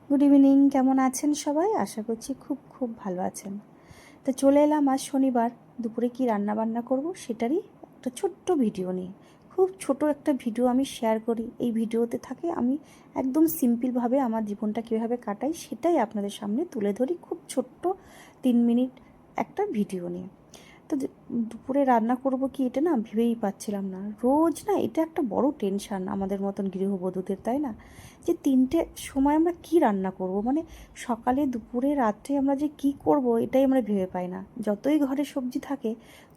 Good evening, কেমন আছেন সবাই? আশা করছি খুব খুব ভালো আছেন। তো চলে এলাম আজ শনিবার, দুপুরে কি রান্না বান্না করব সেটারই একটা ছোট্ট ভিডিও নিয়ে। খুব ছোট একটা ভিডিও আমি শেয়ার করি। এই ভিডিওতে থাকে আমি একদম সিম্পলভাবে আমার জীবনটা কীভাবে কাটাই সেটাই আপনাদের সামনে তুলে ধরি, খুব ছোট্ট 3 মিনিট একটা ভিডিও নিয়ে। তো দুপুরে রান্না করব কি এটা না ভেবেই পাচ্ছিলাম না। রোজ না এটা একটা বড় টেনশান আমাদের মতন গৃহবধূদের, তাই না? যে 3টে সময় আমরা কি রান্না করব, মানে সকালে দুপুরে রাত্রে আমরা যে কি করব এটাই আমরা ভেবে পাই না। যতই ঘরে সবজি থাকে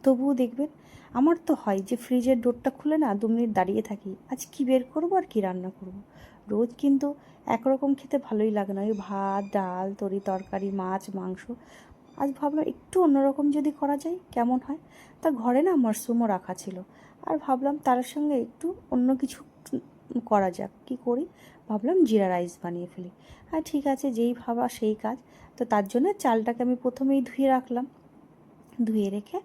তবুও দেখবেন আমার তো হয় যে ফ্রিজের ডোরটা খুলে না 2 মিনিট দাঁড়িয়ে থাকি, আজ কি বের করব আর কি রান্না করব। রোজ কিন্তু একরকম খেতে ভালোই লাগে না, ওই ভাত ডাল তরকারি মাছ মাংস। আজ ভাবলাম একটু অন্যরকম যদি করা যায় কেমন হয়। তা ঘরে না মাশরুমও রাখা ছিল, আর ভাবলাম তার সঙ্গে একটু অন্য কিছু করা যাক। কি করি, ভাবলাম জিরা রাইস বানিয়ে ফেলি। আর ঠিক আছে, যেই ভাবা সেই কাজ। তো তার জন্য চালটাকে আমি প্রথমেই ধুয়ে রাখলাম। ধুয়ে রেখে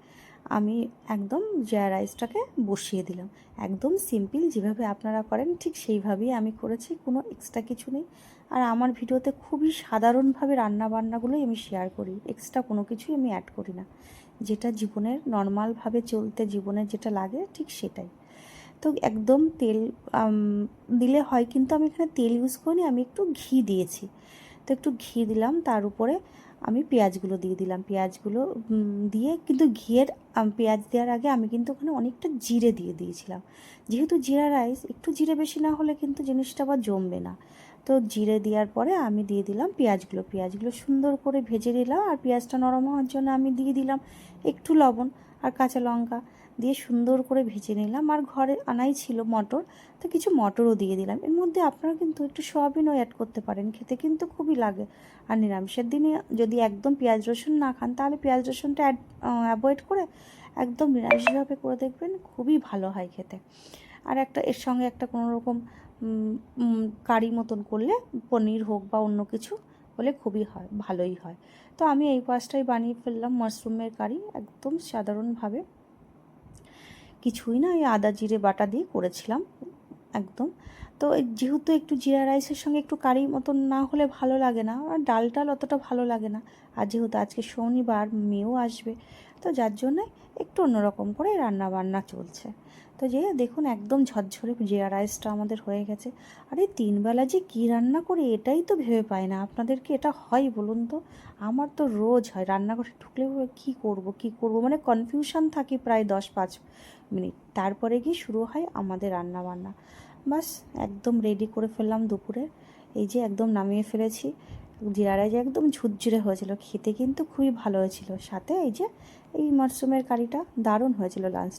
আমি একদম জিরা রাইসটাকে বসিয়ে দিলাম। একদম সিম্পল যেভাবে আপনারা করেন ঠিক সেইভাবেই আমি করেছি, কোনো এক্সট্রা কিছু নেই। আর আমার ভিডিওতে খুবই সাধারণভাবে রান্নাবান্নাগুলোই আমি শেয়ার করি, এক্সট্রা কোনো কিছুই আমি অ্যাড করি না। যেটা জীবনের নর্মালভাবে চলতে জীবনে যেটা লাগে ঠিক সেটাই। তো একদম তেল দিলে হয়, কিন্তু আমি এখানে তেল ইউজ করিনি, আমি একটু ঘি দিয়েছি। তো একটু ঘি দিলাম, তার উপরে আমি পেঁয়াজগুলো দিয়ে দিলাম। পেঁয়াজগুলো দিয়ে কিন্তু ঘিয়ের পেঁয়াজ দেওয়ার আগে আমি কিন্তু ওখানে অনেকটা জিরে দিয়ে দিয়েছিলাম। যেহেতু জিরা রাইস, একটু জিরে বেশি না হলে কিন্তু জিনিসটা আবার জমবে না। তো জিরে দেওয়ার পরে আমি দিয়ে দিলাম পেঁয়াজগুলো সুন্দর করে ভেজে নিলাম। আর পেঁয়াজটা নরম হওয়ার জন্য আমি দিয়ে দিলাম একটু লবণ আর কাঁচা লঙ্কা দিয়ে সুন্দর করে ভেজে নিলাম। আর ঘরে আনাই ছিল মটর, তো কিছু মটরও দিয়ে দিলাম। এর মধ্যে আপনারা কিন্তু একটু সয়াবিনও অ্যাড করতে পারেন, খেতে কিন্তু খুবই লাগে। আর নিরামিষের দিনে যদি একদম পেঁয়াজ রসুন না খান তাহলে পেঁয়াজ রসুনটা অ্যাভয়েড করে একদম নিরামিষভাবে করে দেখবেন, খুবই ভালো হয় খেতে। আর একটা এর সঙ্গে একটা কোনো রকম কারি মতন করলে, পনির হোক বা অন্য কিছু হলে খুবই হয়, ভালোই হয়। তো আমি এই পাঁচটাই বানিয়ে ফেললাম মাশরুমের কারি, একদম সাধারণভাবে, কিছুই না, এই আদা জিরে বাটা দিয়ে করেছিলাম একদম। তো যেহেতু একটু জিরা রাইসের সঙ্গে একটু কারি মতন না হলে ভালো লাগে না, আর ডাল অতটা ভালো লাগে না। আর যেহেতু আজকে শনিবার, মেয়েও আসবে, তো যার জন্যে একটু অন্যরকম করে রান্না বান্না চলছে। তো যে দেখুন একদম ঝরঝরে জিরা রাইসটা আমাদের হয়ে গেছে। আর এই 3 বেলা যে কী রান্না করি এটাই তো ভেবে পাই না। আপনাদেরকে এটা হয় বলুন তো? আমার তো রোজ হয়, রান্নাঘরে ঢুকলে কী করব মানে কনফিউশন থাকি প্রায় 10-5 মিনিট, তারপরে গিয়ে শুরু হয় আমাদের রান্না বান্না। বাস একদম রেডি করে ফেললাম দুপুরে। এই যে একদম নামিয়ে ফেলেছি। জিরা রাইস একদম ঝুরঝুরে হয়েছিল, খেতে কিন্তু খুবই ভালো হয়েছিল। সাথে এই যে এই মাশরুমের কারিটা দারুণ হয়েছিল লাঞ্চ।